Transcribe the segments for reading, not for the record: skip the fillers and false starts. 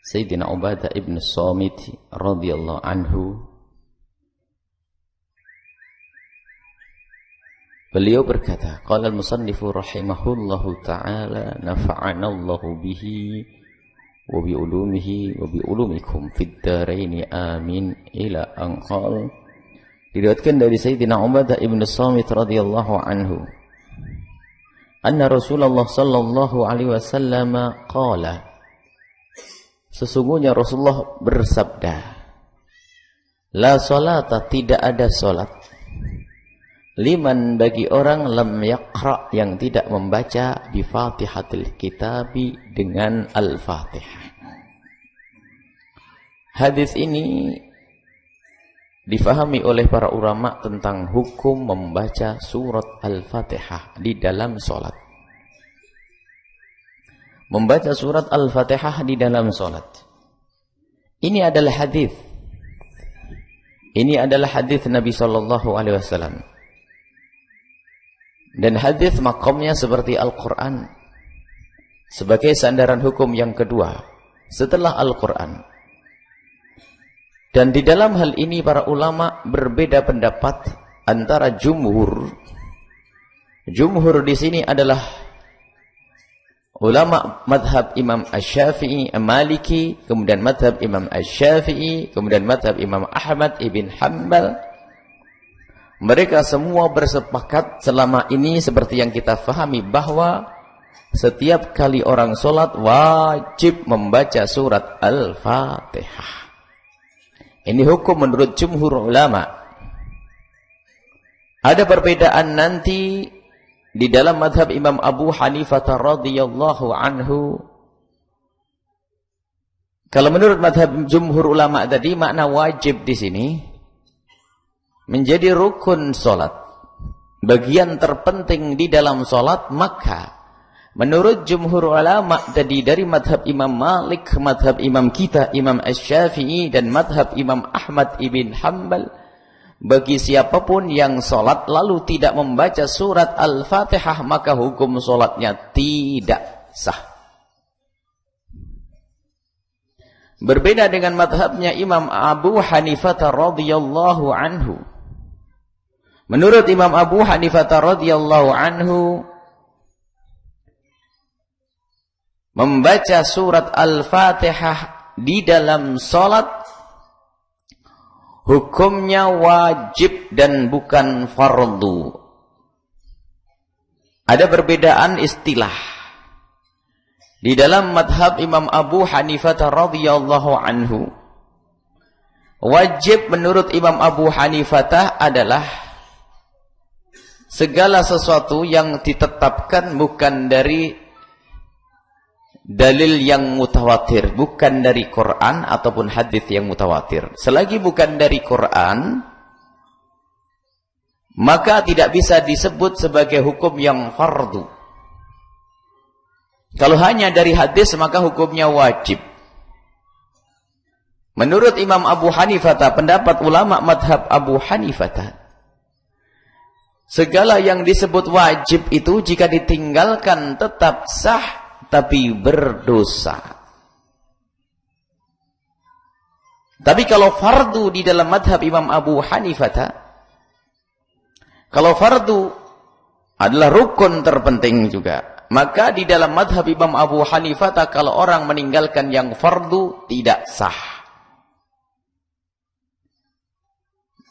Sayyidina Ubadah ibn Samit radhiyallahu anhu, beliau berkata, qala al-musannifu rahimahullahu ta'ala nafa'ana Allahu bihi wa bi ulumihi wa bi ulumikum fid dharain amin ila an qala. Diriwayatkan dari Sayyidina Ubadah ibn Samit radhiyallahu anhu, anna Rasulullah sallallahu alaihi wasallam qala, sesungguhnya Rasulullah bersabda, la salata, tidak ada salat, liman, bagi orang, lam yaqra, yang tidak membaca bi Fatihatil Kitabi, dengan Al-Fatihah. Hadis ini difahami oleh para ulama tentang hukum membaca surat Al-Fatihah di dalam salat. Membaca surat Al-Fatihah di dalam salat. Ini adalah hadis. Ini adalah hadis Nabi sallallahu alaihi wasallam. Dan hadis makamnya seperti Al-Quran, sebagai sandaran hukum yang kedua setelah Al-Quran. Dan di dalam hal ini para ulama berbeda pendapat antara jumhur. Jumhur di sini adalah ulama madhab Imam Asy-Syafi'i, Maliki, kemudian madhab Imam Asy-Syafi'i, kemudian madhab Imam Ahmad ibn Hanbal. Mereka semua bersepakat selama ini seperti yang kita fahami, bahwa setiap kali orang sholat wajib membaca surat Al-Fatihah. Ini hukum menurut jumhur ulama. Ada perbedaan nanti di dalam madhab Imam Abu Hanifah radhiyallahu anhu. Kalau menurut madhab jumhur ulama tadi, makna wajib di sini menjadi rukun solat, bagian terpenting di dalam solat. Maka menurut jumhur ulama tadi dari madhab Imam Malik, madhab imam kita Imam Asy-Syafi'i, dan madhab Imam Ahmad ibn Hanbal, bagi siapapun yang solat lalu tidak membaca surat Al-Fatihah, maka hukum solatnya tidak sah. Berbeda dengan madhabnya Imam Abu Hanifah radhiyallahu anhu. Menurut Imam Abu Hanifah radhiyallahu anhu, membaca surat Al-Fatihah di dalam salat hukumnya wajib dan bukan fardu. Ada perbedaan istilah. Di dalam madhab Imam Abu Hanifah radhiyallahu anhu, wajib menurut Imam Abu Hanifah adalah segala sesuatu yang ditetapkan bukan dari dalil yang mutawatir, bukan dari Quran ataupun hadis yang mutawatir. Selagi bukan dari Quran, maka tidak bisa disebut sebagai hukum yang fardu. Kalau hanya dari hadis, maka hukumnya wajib. Menurut Imam Abu Hanifah, pendapat ulama madhab Abu Hanifah, segala yang disebut wajib itu jika ditinggalkan tetap sah, tapi berdosa. Tapi kalau fardu di dalam madhab Imam Abu Hanifah, kalau fardu adalah rukun terpenting juga, maka di dalam madhab Imam Abu Hanifah kalau orang meninggalkan yang fardu tidak sah.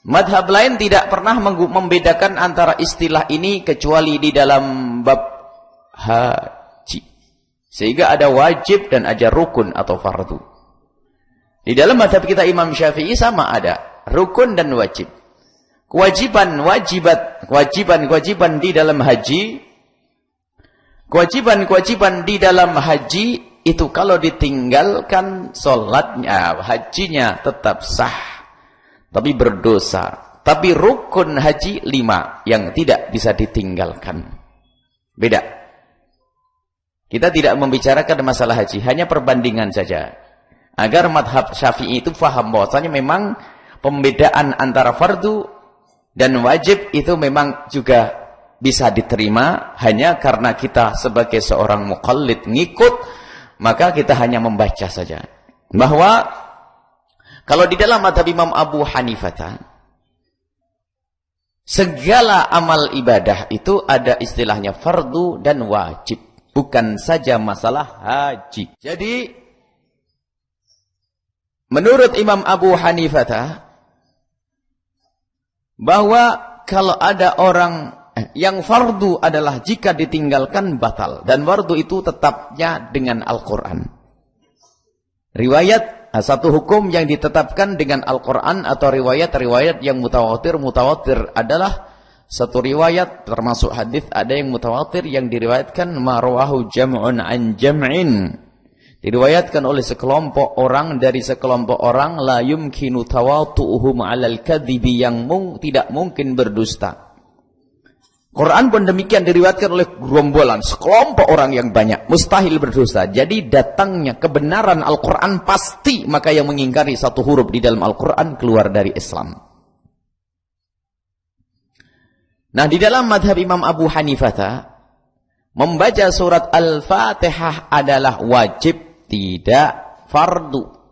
Madhab lain tidak pernah membedakan antara istilah ini kecuali di dalam bab haji. Sehingga ada wajib dan ada rukun atau fardu. Di dalam madhab kita Imam Syafi'i sama ada rukun dan wajib. Kewajiban di dalam haji, kewajiban di dalam haji itu kalau ditinggalkan sholatnya, hajinya tetap sah, tapi berdosa. Tapi rukun haji 5 yang tidak bisa ditinggalkan. Beda. Kita tidak membicarakan masalah haji, hanya perbandingan saja. Agar madhab Syafi'i itu faham bahwasanya memang pembedaan antara fardu dan wajib itu memang juga bisa diterima, hanya karena kita sebagai seorang muqallid ngikut, maka kita hanya membaca saja. bahwa kalau di dalam mazhab Imam Abu Hanifah, segala amal ibadah itu ada istilahnya fardu dan wajib, bukan saja masalah haji. Jadi menurut Imam Abu Hanifah bahwa kalau ada orang yang fardu adalah jika ditinggalkan batal, dan fardu itu tetapnya dengan Al-Quran. Riwayat satu hukum yang ditetapkan dengan Al-Quran atau riwayat-riwayat yang mutawatir. Mutawatir adalah satu riwayat, termasuk hadis ada yang mutawatir yang diriwayatkan marwahu jam'un an jam'in, diriwayatkan oleh sekelompok orang dari sekelompok orang, la yumkinu tawatu'uhum 'alal kadhibi, yang tidak mungkin berdusta. Quran pun demikian, diriwayatkan oleh gerombolan, sekelompok orang yang banyak, mustahil berdusta. Jadi datangnya kebenaran Al-Quran pasti, maka yang mengingkari satu huruf di dalam Al-Quran keluar dari Islam. Nah, di dalam madhab Imam Abu Hanifah, membaca surat Al-Fatihah adalah wajib, tidak fardu.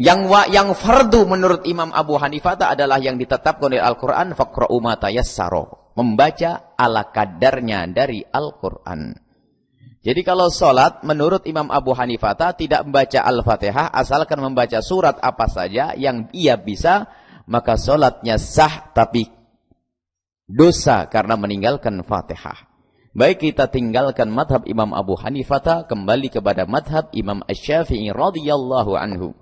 Yang fardu menurut Imam Abu Hanifah adalah yang ditetapkan oleh Al-Quran, faqra'u ma tayassara, membaca ala kadarnya dari Al-Quran. Jadi kalau sholat menurut Imam Abu Hanifah tidak membaca Al-Fatihah, asalkan membaca surat apa saja yang ia bisa, maka sholatnya sah, tapi dosa karena meninggalkan Fatihah. Baik kita tinggalkan madhab Imam Abu Hanifah, kembali kepada madhab Imam Asy-Syafi'i radhiyallahu anhu.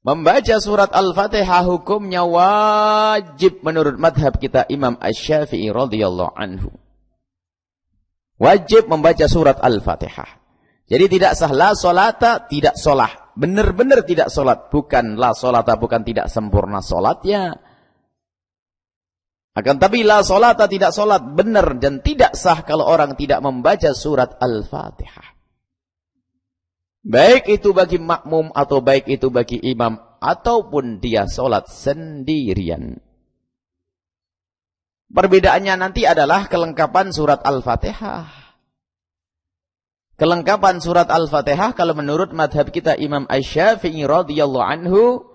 Membaca surat Al-Fatihah hukumnya wajib menurut madhab kita Imam Asy-Syafi'i radhiyallahu anhu. Wajib membaca surat Al-Fatihah. Jadi tidak sah, la sholata, tidak sholah. Benar-benar tidak sholat. Bukan la sholata, bukan tidak sempurna sholatnya. Akan tapi la sholata, tidak sholat. Benar dan tidak sah kalau orang tidak membaca surat Al-Fatihah. Baik itu bagi makmum atau baik itu bagi imam, ataupun dia sholat sendirian. Perbedaannya nanti adalah kelengkapan surat Al-Fatihah. Kelengkapan surat Al-Fatihah kalau menurut madhab kita Imam Asy-Syafi'i radhiyallahu anhu,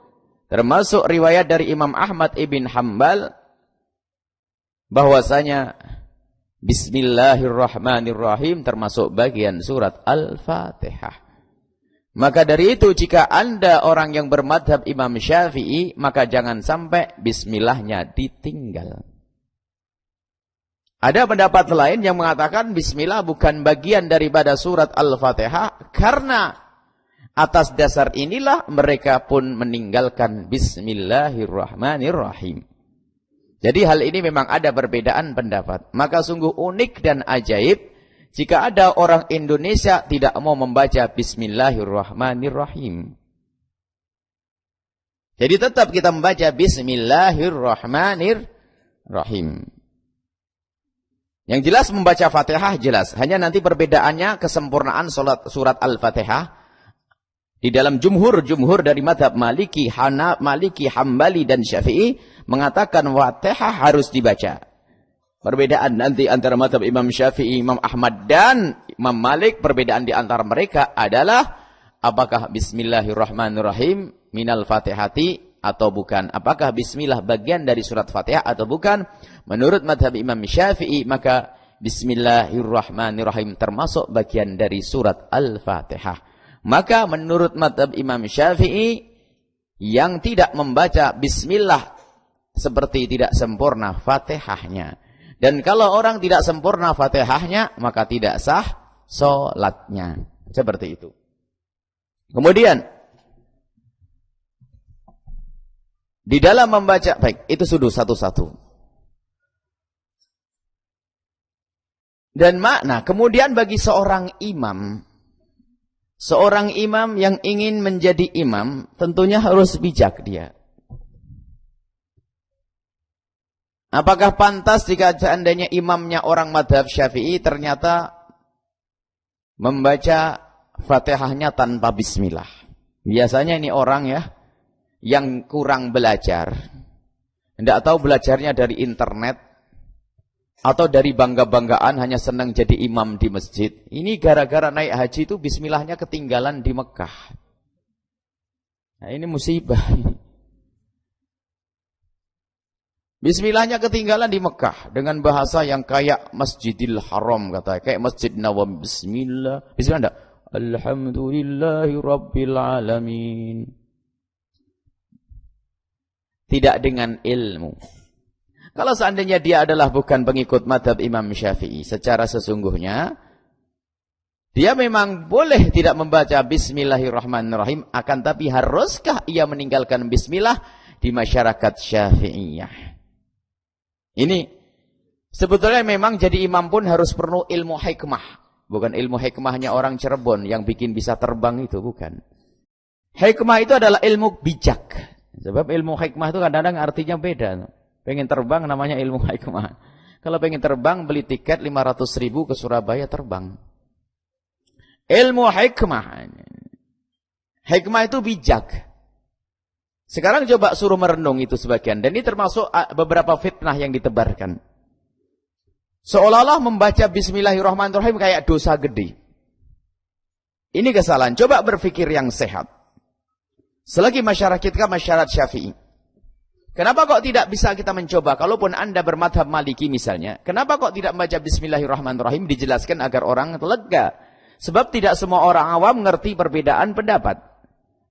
termasuk riwayat dari Imam Ahmad ibn Hanbal, bahwasanya Bismillahirrahmanirrahim termasuk bagian surat Al-Fatihah. Maka dari itu jika Anda orang yang bermadhab Imam Syafi'i, maka jangan sampai bismillahnya ditinggal. Ada pendapat lain yang mengatakan bismillah bukan bagian daripada surat Al-Fatihah, karena atas dasar inilah mereka pun meninggalkan Bismillahirrahmanirrahim. Jadi hal ini memang ada perbedaan pendapat. Maka sungguh unik dan ajaib jika ada orang Indonesia tidak mau membaca Bismillahirrahmanirrahim. Jadi tetap kita membaca Bismillahirrahmanirrahim. Yang jelas membaca Fatihah jelas. Hanya nanti perbedaannya kesempurnaan surat Al-Fatihah. Di dalam jumhur dari madhab Maliki, Hambali dan Syafi'i mengatakan Fatihah harus dibaca. Perbedaan nanti antara madhab Imam Syafi'i, Imam Ahmad dan Imam Malik, perbedaan di antara mereka adalah apakah Bismillahirrahmanirrahim minal Fatihati atau bukan. Apakah Bismillah bagian dari surat Fatihah atau bukan. Menurut madhab Imam Syafi'i maka Bismillahirrahmanirrahim termasuk bagian dari surat Al-Fatihah. Maka menurut madhab Imam Syafi'i yang tidak membaca Bismillah seperti tidak sempurna Fatihahnya. Dan kalau orang tidak sempurna Fatihahnya, maka tidak sah sholatnya. Seperti itu. Kemudian, di dalam membaca, baik, itu sudah satu-satu. Dan makna, kemudian bagi seorang imam yang ingin menjadi imam, tentunya harus bijak dia. Apakah pantas jika seandainya imamnya orang madhab Syafi'i ternyata membaca Fatihahnya tanpa bismillah? Biasanya ini orang ya yang kurang belajar. Tidak tahu belajarnya dari internet Atau dari bangga-banggaan hanya senang jadi imam di masjid. Ini gara-gara naik haji itu bismillahnya ketinggalan di Mekah. Nah, ini musibah. Bismillahnya ketinggalan di Mekah dengan bahasa yang kayak Masjidil Haram katanya, kayak Masjid Nawawi. Bismillah. Bismillah enggak? Alhamdulillahi Rabbil Alamin. Tidak dengan ilmu. Kalau seandainya dia adalah bukan pengikut madhab Imam Syafi'i, secara sesungguhnya dia memang boleh tidak membaca Bismillahirrahmanirrahim, akan tapi haruskah ia meninggalkan Bismillah di masyarakat Syafi'iyah? Ini sebetulnya memang jadi imam pun harus penuh ilmu hikmah. Bukan ilmu hikmahnya orang Cirebon yang bikin bisa terbang itu, bukan. Hikmah itu adalah ilmu bijak. Sebab ilmu hikmah itu kadang-kadang artinya beda. Pengen terbang namanya ilmu hikmah. Kalau pengen terbang beli tiket 500.000 ke Surabaya terbang. Ilmu hikmah. Hikmah itu bijak. Sekarang coba suruh merenung itu sebagian. Dan ini termasuk beberapa fitnah yang ditebarkan. Seolah-olah membaca Bismillahirrahmanirrahim kayak dosa gede. Ini kesalahan. Coba berpikir yang sehat. Selagi masyarakat kita masyarakat Syafi'i. Kenapa kok tidak bisa kita mencoba? Kalaupun Anda bermadhab Maliki misalnya. Kenapa kok tidak membaca Bismillahirrahmanirrahim? Dijelaskan agar orang lega. Sebab tidak semua orang awam mengerti perbedaan pendapat.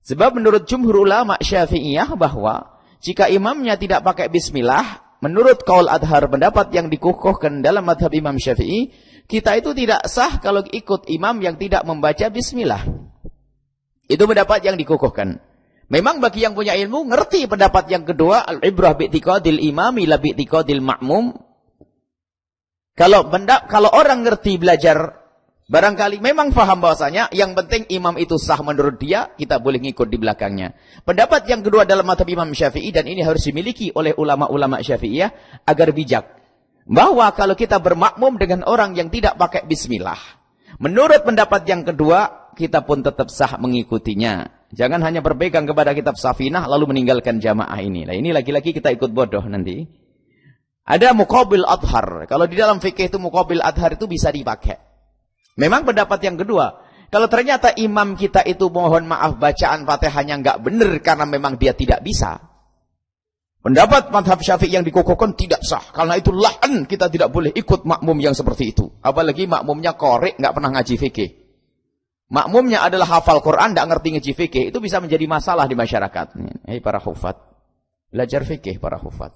Sebab menurut jumhur ulama Syafi'iyah bahwa jika imamnya tidak pakai bismillah, menurut qaul adhar pendapat yang dikukuhkan dalam madhab Imam Syafi'i, kita itu tidak sah kalau ikut imam yang tidak membaca bismillah. Itu pendapat yang dikukuhkan. Memang bagi yang punya ilmu ngerti pendapat yang kedua, al-ibrah bi'tiqadil imami la bi'tiqadil ma'mum. Kalau orang ngerti belajar, barangkali memang faham bahwasanya yang penting imam itu sah menurut dia, kita boleh ngikut di belakangnya. Pendapat yang kedua dalam mazhab Imam Syafi'i, dan ini harus dimiliki oleh ulama-ulama Syafi'iyah agar bijak. Bahwa kalau kita bermakmum dengan orang yang tidak pakai bismillah, menurut pendapat yang kedua, kita pun tetap sah mengikutinya. Jangan hanya berpegang kepada kitab Safinah lalu meninggalkan jamaah ini. Nah, ini lagi-lagi kita ikut bodoh nanti. Ada muqabil adhar. Kalau di dalam fikih itu muqabil adhar itu bisa dipakai. Memang pendapat yang kedua, kalau ternyata imam kita itu mohon maaf bacaan Fatihahnya enggak benar karena memang dia tidak bisa. Pendapat mazhab Syafi'i yang dikukuhkan tidak sah. Karena itu la'an, kita tidak boleh ikut makmum yang seperti itu. Apalagi makmumnya korek, enggak pernah ngaji fikih. Makmumnya adalah hafal Quran, enggak ngerti ngaji fikih. Itu bisa menjadi masalah di masyarakat. Para hufat, belajar fikih para hufat.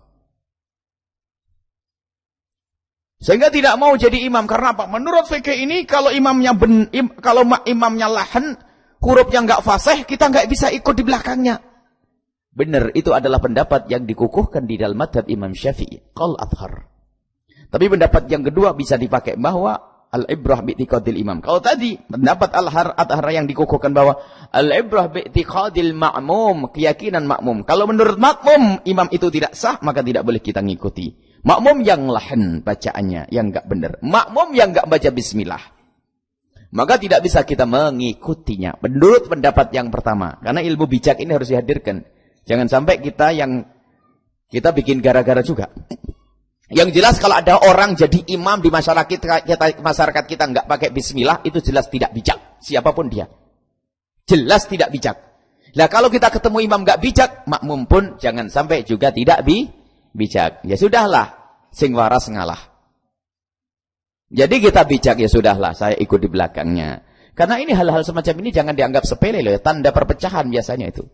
Sehingga tidak mau jadi imam. Karena apa? Menurut fikih ini, kalau imamnya lahan, hurufnya enggak fasih, kita enggak bisa ikut di belakangnya. Benar, itu adalah pendapat yang dikukuhkan di dalam madhab Imam Syafi'i. Qaul adhar. Tapi pendapat yang kedua bisa dipakai bahwa al-ibrah bi'tiqadil imam. Kalau tadi pendapat al-adhar yang dikukuhkan bahwa al-ibrah bi'tiqadil ma'mum, keyakinan makmum. Kalau menurut makmum imam itu tidak sah, maka tidak boleh kita ngikuti. Makmum yang lahan bacaannya, yang enggak benar. Makmum yang enggak baca bismillah, maka tidak bisa kita mengikutinya. Menurut pendapat yang pertama. Karena ilmu bijak ini harus dihadirkan. Jangan sampai kita bikin gara-gara juga. Yang jelas kalau ada orang jadi imam di masyarakat kita enggak pakai bismillah, itu jelas tidak bijak. Siapapun dia. Jelas tidak bijak. Nah kalau kita ketemu imam enggak bijak, makmum pun jangan sampai juga tidak bijak. Ya sudahlah, sing waras ngalah. Jadi kita bijak, ya sudahlah, saya ikut di belakangnya. Karena ini hal-hal semacam ini jangan dianggap sepele loh, tanda perpecahan biasanya itu.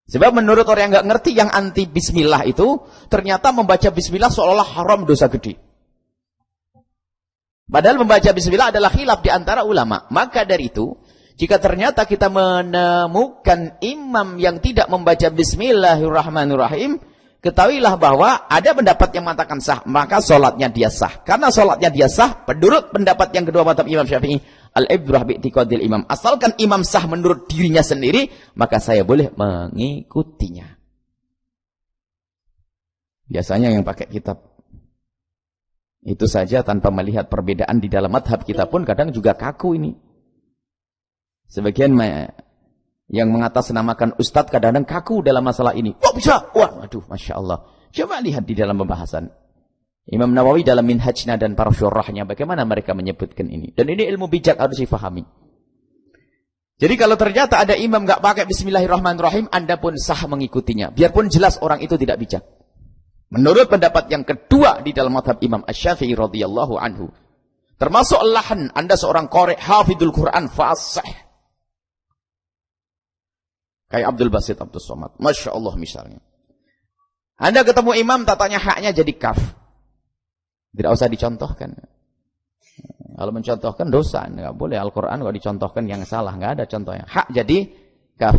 Sebab menurut orang yang enggak ngerti, yang anti bismillah itu, ternyata membaca bismillah seolah-olah haram, dosa gede. Padahal membaca bismillah adalah khilaf di antara ulama. Maka dari itu, jika ternyata kita menemukan imam yang tidak membaca bismillahirrahmanirrahim, ketahuilah bahwa ada pendapat yang mengatakan sah, maka sholatnya dia sah. Karena sholatnya dia sah, menurut pendapat yang kedua mazhab Imam Syafi'i, al-ibrah bi'tiqadil imam. Asalkan imam sah menurut dirinya sendiri, maka saya boleh mengikutinya. Biasanya yang pakai kitab itu saja tanpa melihat perbedaan di dalam madhab kita pun kadang juga kaku ini. Sebagian yang mengatasnamakan ustadz kadang-kadang kaku dalam masalah ini. Kok bisa? Wah, aduh, Masya Allah. Coba lihat di dalam pembahasan. Imam Nawawi dalam Minhajnya dan para syurahnya bagaimana mereka menyebutkan ini. Dan ini ilmu bijak harus difahami. Jadi kalau ternyata ada imam enggak pakai bismillahirrahmanirrahim, Anda pun sah mengikutinya. Biarpun jelas orang itu tidak bijak. Menurut pendapat yang kedua di dalam mazhab Imam Asy-Syafi'i radhiyallahu anhu, termasuk lahan Anda seorang qari' hafidul Quran fasih. Kayak Abdul Basit Abdul Somad. Masya Allah misalnya. Anda ketemu imam tatanya haknya jadi kaf. Tidak usah dicontohkan. Kalau mencontohkan dosa, enggak boleh. Al-Quran kalau dicontohkan yang salah, enggak ada contohnya. Hak jadi kaf.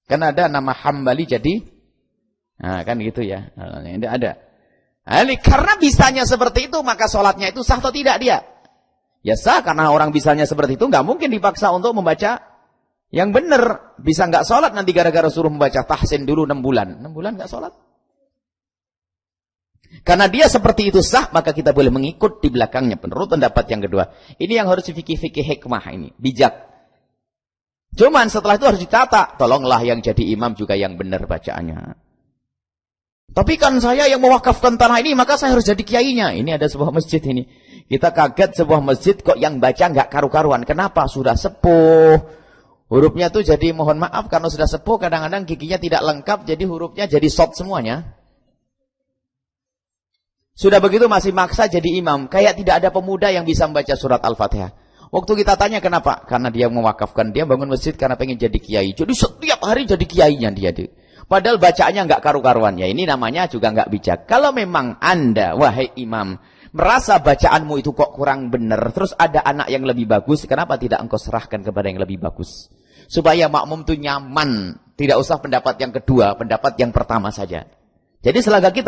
Kan ada nama Hambali jadi, nah kan gitu ya. Ini ada. Nah, karena bisanya seperti itu, maka sholatnya itu sah atau tidak dia? Ya sah, karena orang bisanya seperti itu, enggak mungkin dipaksa untuk membaca yang benar. Bisa enggak sholat nanti gara-gara suruh membaca tahsin dulu 6 bulan. 6 bulan enggak sholat. Karena dia seperti itu sah, maka kita boleh mengikut di belakangnya. Menurut pendapat yang kedua. Ini yang harus fikih-fikih hikmah ini. Bijak. Cuman setelah itu harus ditata. Tolonglah yang jadi imam juga yang benar bacaannya. Tapi kan saya yang mewakafkan tanah ini, maka saya harus jadi kiainya. Ini ada sebuah masjid ini. Kita kaget sebuah masjid kok yang baca nggak karu-karuan. Kenapa? Sudah sepuh. Hurufnya tuh jadi mohon maaf karena sudah sepuh. Kadang-kadang giginya tidak lengkap. Jadi hurufnya jadi short semuanya. Sudah begitu masih maksa jadi imam. Kayak tidak ada pemuda yang bisa membaca surat Al-Fatihah. Waktu kita tanya kenapa? Karena dia mewakafkan. Dia bangun masjid karena pengen jadi kiai. Jadi setiap hari jadi kiainya dia. Padahal bacaannya nggak karu-karuan. Ya ini namanya juga nggak bijak. Kalau memang Anda, wahai imam, merasa bacaanmu itu kok kurang benar. Terus ada anak yang lebih bagus. Kenapa tidak engkau serahkan kepada yang lebih bagus? Supaya makmum itu nyaman. Tidak usah pendapat yang kedua. Pendapat yang pertama saja. Jadi selagi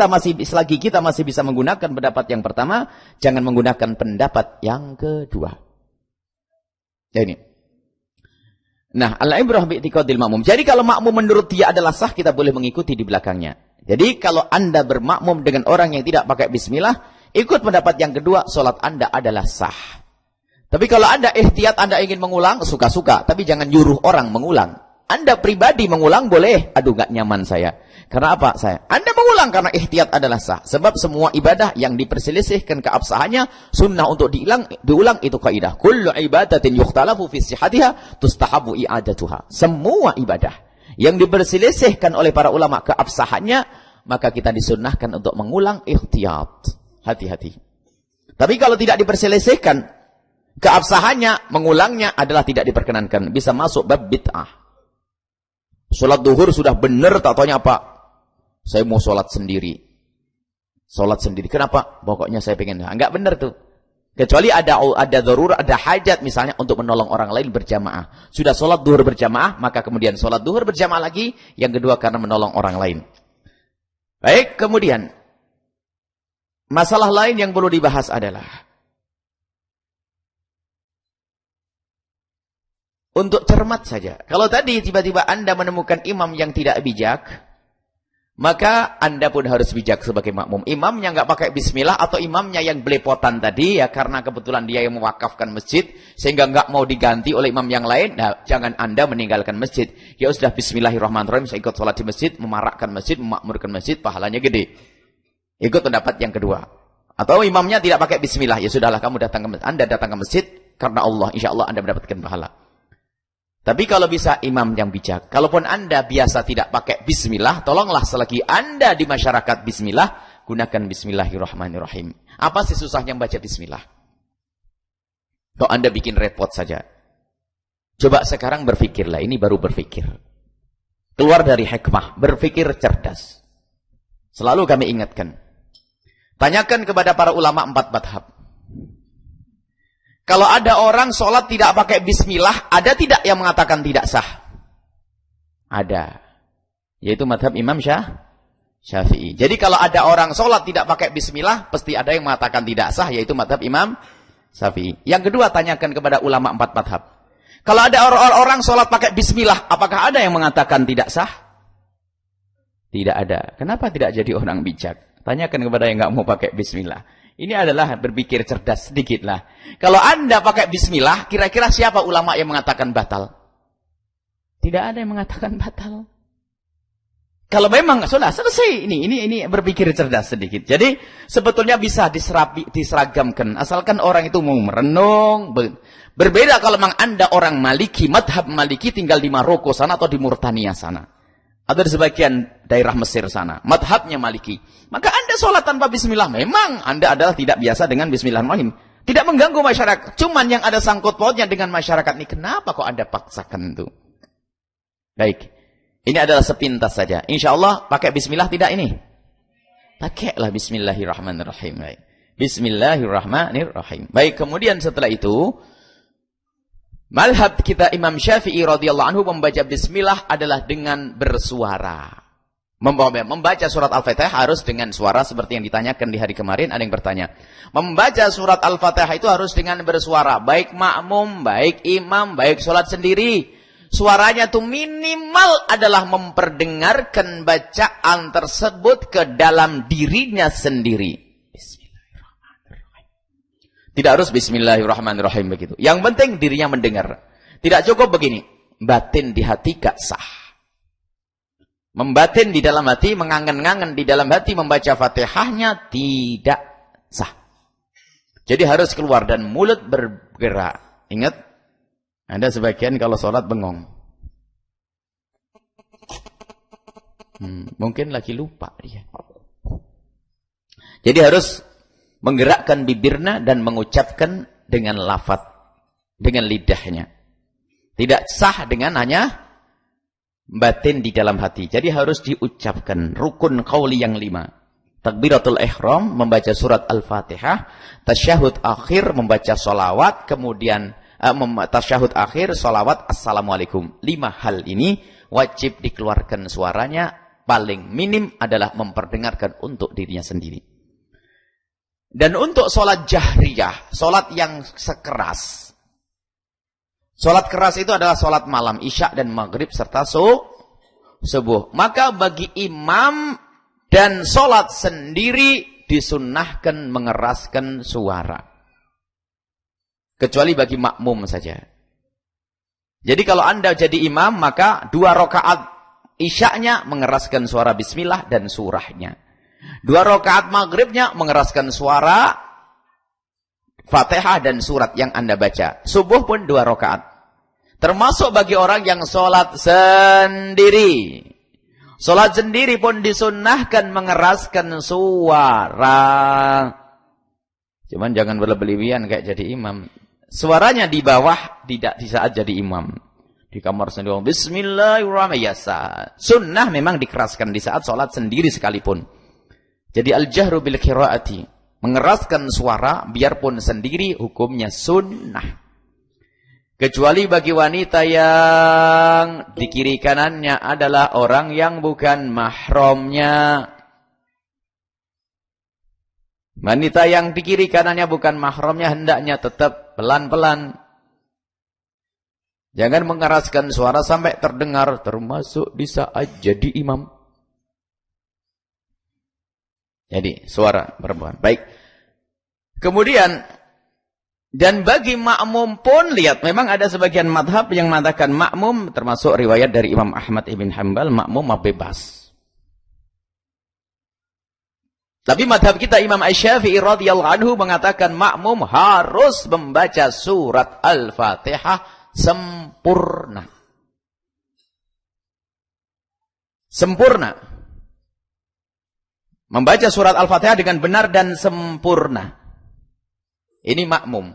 kita masih bisa menggunakan pendapat yang pertama, jangan menggunakan pendapat yang kedua. Ya ini. Nah, al-ibrah bi i'tiqadil makmum. Jadi kalau makmum menurut dia adalah sah, kita boleh mengikuti di belakangnya. Jadi kalau Anda bermakmum dengan orang yang tidak pakai bismillah, ikut pendapat yang kedua, salat Anda adalah sah. Tapi kalau Anda ihtiyat, Anda ingin mengulang, suka-suka, tapi jangan nyuruh orang mengulang. Anda pribadi mengulang boleh, aduh gak nyaman saya. Karena apa saya? Anda mengulang karena ihtiyat adalah sah. Sebab semua ibadah yang diperselisihkan keabsahannya, sunnah untuk diulang itu kaidah. Kullu ibadatin yukhtalafu fi sihhatiha tustahabu i'adatuha. Semua ibadah yang diperselisihkan oleh para ulama keabsahannya, maka kita disunnahkan untuk mengulang ihtiyat. Hati-hati. Tapi kalau tidak diperselisihkan keabsahannya, mengulangnya adalah tidak diperkenankan. Bisa masuk bab bid'ah. Sholat duhur sudah benar, tak taunya apa? Saya mau sholat sendiri. Sholat sendiri. Kenapa? Pokoknya saya pengen. Enggak benar tuh. Kecuali ada darurat, ada hajat misalnya untuk menolong orang lain berjamaah. Sudah sholat duhur berjamaah, maka kemudian sholat duhur berjamaah lagi. Yang kedua karena menolong orang lain. Baik, kemudian. Masalah lain yang perlu dibahas adalah untuk cermat saja. Kalau tadi tiba-tiba Anda menemukan imam yang tidak bijak, maka Anda pun harus bijak sebagai makmum. Imamnya nggak pakai bismillah atau imamnya yang belepotan tadi, ya karena kebetulan dia yang mewakafkan masjid, sehingga nggak mau diganti oleh imam yang lain, nah jangan Anda meninggalkan masjid. Ya sudah bismillahirrahmanirrahim, saya ikut sholat di masjid, memarakkan masjid, memakmurkan masjid, pahalanya gede. Ikut pendapat yang kedua. Atau imamnya tidak pakai bismillah, ya sudahlah kamu datang ke masjid. Anda datang ke masjid, karena Allah, insya Allah Anda mendapatkan pahala. Tapi kalau bisa imam yang bijak. Kalaupun Anda biasa tidak pakai bismillah, tolonglah selagi Anda di masyarakat bismillah, gunakan bismillahirrahmanirrahim. Apa sih susahnya membaca bismillah? Kalau Anda bikin repot saja. Coba sekarang berpikirlah, ini baru berpikir. Keluar dari hikmah, berpikir cerdas. Selalu kami ingatkan. Tanyakan kepada para ulama 4 madhab. Kalau ada orang sholat tidak pakai bismillah, ada tidak yang mengatakan tidak sah? Ada. Yaitu madhab Imam Syafi'i. Jadi kalau ada orang sholat tidak pakai bismillah, pasti ada yang mengatakan tidak sah, yaitu madhab Imam Syafi'i. Yang kedua, tanyakan kepada ulama 4 madhab. Kalau ada orang sholat pakai bismillah, apakah ada yang mengatakan tidak sah? Tidak ada. Kenapa tidak jadi orang bijak? Tanyakan kepada yang nggak mau pakai bismillah. Ini adalah berpikir cerdas sedikitlah. Kalau Anda pakai bismillah, kira-kira siapa ulama yang mengatakan batal? Tidak ada yang mengatakan batal. Kalau memang sudah selesai, ini berpikir cerdas sedikit. Jadi sebetulnya bisa diseragamkan, asalkan orang itu mau merenung. Berbeda kalau memang Anda orang Maliki, madhab Maliki tinggal di Maroko sana atau di Mauritania sana. Atau di sebagian daerah Mesir sana. Madhabnya Maliki. Maka Anda sholat tanpa bismillah. Memang Anda adalah tidak biasa dengan bismillahirrahmanirrahim. Tidak mengganggu masyarakat. Cuman yang ada sangkut pautnya dengan masyarakat ini. Kenapa kok Anda paksakan itu? Baik. Ini adalah sepintas saja. Insya Allah pakai bismillah tidak ini? Pakailah bismillahirrahmanirrahim. Baik. Bismillahirrahmanirrahim. Baik, kemudian setelah itu, mazhab kita Imam Syafi'i radhiyallahu anhu membaca bismillah adalah dengan bersuara. Membaca surat Al-Fatihah harus dengan suara seperti yang ditanyakan di hari kemarin. Ada yang bertanya. Membaca surat Al-Fatihah itu harus dengan bersuara. Baik makmum, baik imam, baik sholat sendiri. Suaranya itu minimal adalah memperdengarkan bacaan tersebut ke dalam dirinya sendiri. Bismillahirrahmanirrahim. Tidak harus bismillahirrahmanirrahim begitu. Yang penting dirinya mendengar. Tidak cukup begini. Batin di hati gak sah. Membatin di dalam hati, mengangen-ngangen di dalam hati, membaca Fatihahnya tidak sah. Jadi harus keluar dan mulut bergerak. Ingat. Ada sebagian kalau sholat bengong. Mungkin lagi lupa dia. Jadi harus menggerakkan bibirnya dan mengucapkan dengan lafaz, dengan lidahnya. Tidak sah dengan hanya batin di dalam hati. Jadi harus diucapkan rukun qauli yang 5. Takbiratul ihram, membaca surat Al-Fatihah. Tasyahud akhir, membaca sholawat. Kemudian tasyahud akhir, sholawat, assalamualaikum. 5 hal ini wajib dikeluarkan suaranya. Paling minim adalah memperdengarkan untuk dirinya sendiri. Dan untuk sholat jahriyah, sholat yang sekeras. Sholat keras itu adalah sholat malam, isya dan maghrib serta subuh. Maka bagi imam dan sholat sendiri disunnahkan mengeraskan suara. Kecuali bagi makmum saja. Jadi kalau Anda jadi imam, maka 2 rakaat isya'nya mengeraskan suara bismillah dan surahnya. 2 rakaat maghribnya mengeraskan suara Fatihah dan surat yang Anda baca. Subuh pun 2 rakaat. Termasuk bagi orang yang sholat sendiri. Sholat sendiri pun disunnahkan mengeraskan suara. Cuman jangan berlebihan kayak jadi imam. Suaranya di bawah, tidak di saat jadi imam. Di kamar sendiri, bismillahirrahmanirrahim. Ya, sunnah memang dikeraskan di saat sholat sendiri sekalipun. Jadi al-jahru bil qiraati, mengeraskan suara biarpun sendiri hukumnya sunnah. Kecuali bagi wanita yang di kiri kanannya adalah orang yang bukan mahramnya. Wanita yang di kiri kanannya bukan mahramnya hendaknya tetap pelan-pelan. Jangan mengeraskan suara sampai terdengar, termasuk di saat jadi imam. Jadi suara perempuan. Baik. Kemudian, dan bagi makmum pun, lihat, memang ada sebagian madhab yang mengatakan makmum, termasuk riwayat dari Imam Ahmad ibn Hanbal, makmum bebas. Tapi madhab kita Imam Asy-Syafi'i radhiyallahu anhu mengatakan makmum harus membaca surat Al-Fatihah sempurna. Sempurna. Membaca surat Al-Fatihah dengan benar dan sempurna. Ini makmum.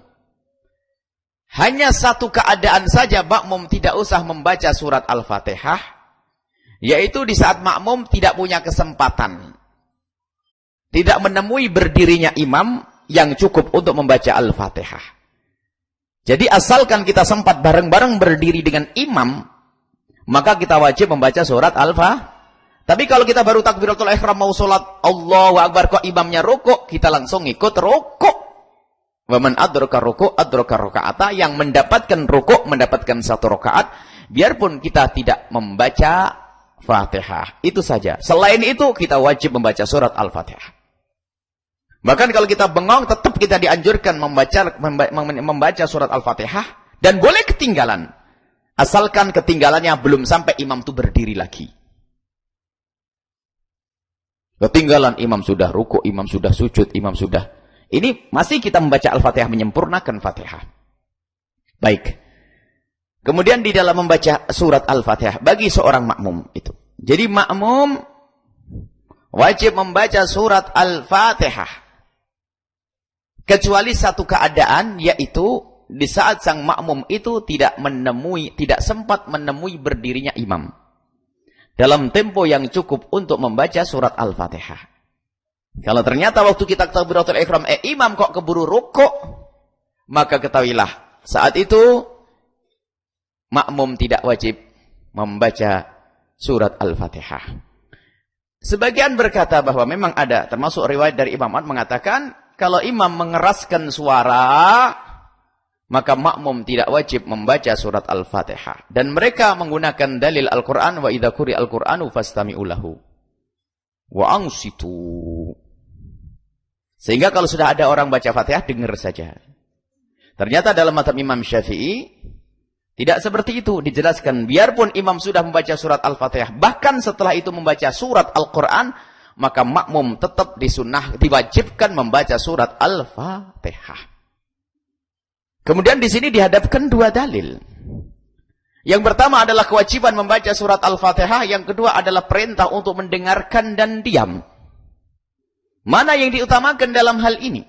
Hanya satu keadaan saja makmum tidak usah membaca surat Al-Fatihah, yaitu di saat makmum tidak punya kesempatan. Tidak menemui berdirinya imam yang cukup untuk membaca Al-Fatihah. Jadi asalkan kita sempat bareng-bareng berdiri dengan imam, maka kita wajib membaca surat Al-Fatihah. Tapi kalau kita baru takbiratul ihram mau sholat, Allahu Akbar, kok imamnya rukuk, kita langsung ikut rukuk. Wa man adraka rukuk adraka rakaata, yang mendapatkan rukuk mendapatkan 1 rakaat, biarpun kita tidak membaca Fatihah. Itu saja. Selain itu kita wajib membaca surat Al-Fatihah. Bahkan kalau kita bengong, tetap kita dianjurkan membaca surat Al-Fatihah. Dan boleh ketinggalan. Asalkan ketinggalannya belum sampai imam itu berdiri lagi. Ketinggalan imam sudah rukuk, imam sudah sujud, imam sudah. Ini masih kita membaca Al-Fatihah, menyempurnakan Fatihah. Baik. Kemudian di dalam membaca surat Al-Fatihah bagi seorang makmum itu. Jadi makmum wajib membaca surat Al-Fatihah. Kecuali satu keadaan, yaitu di saat sang makmum itu tidak sempat menemui berdirinya imam dalam tempo yang cukup untuk membaca surat Al-Fatihah. Kalau ternyata waktu kita takbiratul ihram imam kok keburu rukuk, maka ketahuilah saat itu makmum tidak wajib membaca surat Al-Fatihah. Sebagian berkata bahwa memang ada, termasuk riwayat dari Imam Ahmad mengatakan kalau imam mengeraskan suara, maka makmum tidak wajib membaca surat Al-Fatihah. Dan mereka menggunakan dalil Al-Quran, wa idza quri'a al-Qur'anu fastami'u lahu wa ansitu. Sehingga kalau sudah ada orang baca Fatihah, dengar saja. Ternyata dalam mazhab Imam Syafi'i tidak seperti itu, dijelaskan biarpun imam sudah membaca surat Al-Fatihah, bahkan setelah itu membaca surat Al-Quran, maka makmum tetap diwajibkan membaca surat Al-Fatihah. Kemudian di sini dihadapkan dua dalil. Yang pertama adalah kewajiban membaca surat Al-Fatihah, yang kedua adalah perintah untuk mendengarkan dan diam. Mana yang diutamakan dalam hal ini?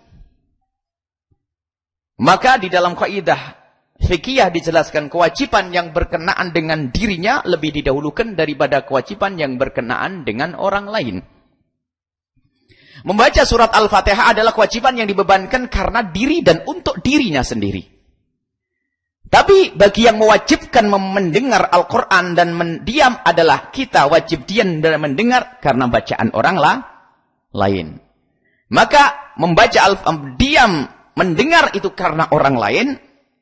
Maka di dalam kaidah fikih dijelaskan kewajiban yang berkenaan dengan dirinya lebih didahulukan daripada kewajiban yang berkenaan dengan orang lain. Membaca surat Al-Fatihah adalah kewajiban yang dibebankan karena diri dan untuk dirinya sendiri. Tapi bagi yang mewajibkan mendengar Al-Quran dan mendiam adalah kita wajib diam dan mendengar karena bacaan orang lain. Maka membaca diam, mendengar itu karena orang lain,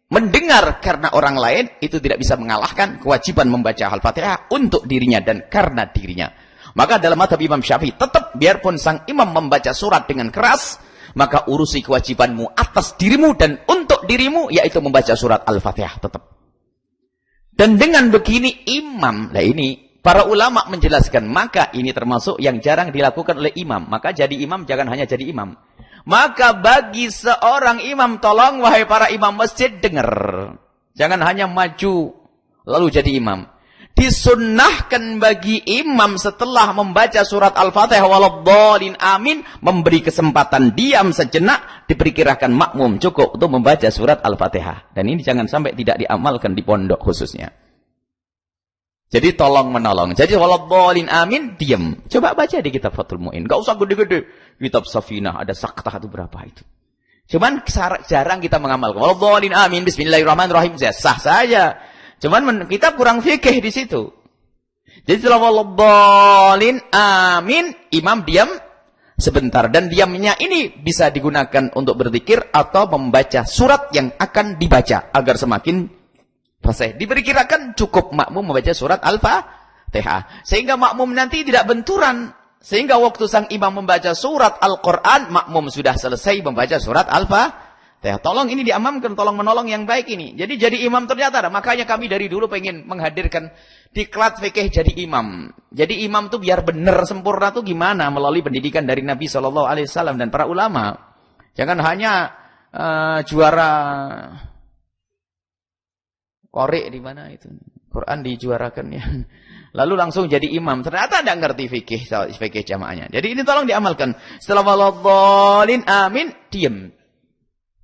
mendengar karena orang lain itu tidak bisa mengalahkan kewajiban membaca Al-Fatihah untuk dirinya dan karena dirinya. Maka dalam mazhab Imam Syafi'i tetap biarpun sang imam membaca surat dengan keras, maka urusi kewajibanmu atas dirimu dan untuk dirimu, yaitu membaca surat Al-Fatihah tetap. Dan dengan begini imam, nah ini para ulama menjelaskan, maka ini termasuk yang jarang dilakukan oleh imam. Maka jadi imam jangan hanya jadi imam. Maka bagi seorang imam, tolong wahai para imam masjid dengar. Jangan hanya maju lalu jadi imam. Disunnahkan bagi imam setelah membaca surat Al-Fatihah waladhdallin amin, memberi kesempatan diam sejenak, diperkirakan makmum cukup untuk membaca surat Al-Fatihah. Dan ini jangan sampai tidak diamalkan di pondok khususnya. Jadi tolong menolong. Jadi waladhdallin amin, diam. Coba baca di kitab Fathul Mu'in. Enggak usah gede-gede. Kitab Safinah ada saktah itu berapa itu. Cuman jarang kita mengamalkan. Waladhdallin amin, bismillahirrahmanirrahim, sah saja. Cuman kita kurang fikih di situ. Jadi setelah waladhdallin amin, imam diam sebentar. Dan diamnya ini bisa digunakan untuk berzikir atau membaca surat yang akan dibaca agar semakin fasih. Diperkirakan cukup makmum membaca surat Al-Fatihah. Sehingga makmum nanti tidak benturan. Sehingga waktu sang imam membaca surat Al-Quran, makmum sudah selesai membaca surat Al-Fatihah. Tolong ini diamalkan, tolong menolong yang baik ini. Jadi imam ternyata ada. Makanya kami dari dulu pengen menghadirkan diklat fikih jadi imam. Jadi imam tuh biar benar sempurna tuh gimana? Melalui pendidikan dari Nabi SAW dan para ulama. Jangan hanya juara korek di mana itu. Quran dijuarakan ya. Lalu langsung jadi imam. Ternyata tidak ngerti fikih jamaahnya. Jadi ini tolong diamalkan. Setelah waladhdallin amin, diam.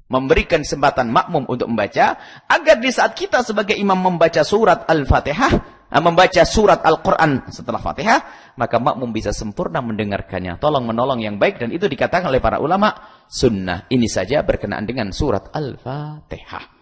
Memberikan kesempatan makmum untuk membaca, agar di saat kita sebagai imam membaca surat Al-Fatihah, membaca surat Al-Quran setelah Fatihah, maka makmum bisa sempurna mendengarkannya. Tolong menolong yang baik, dan itu dikatakan oleh para ulama sunnah. Ini saja berkenaan dengan surat Al-Fatihah.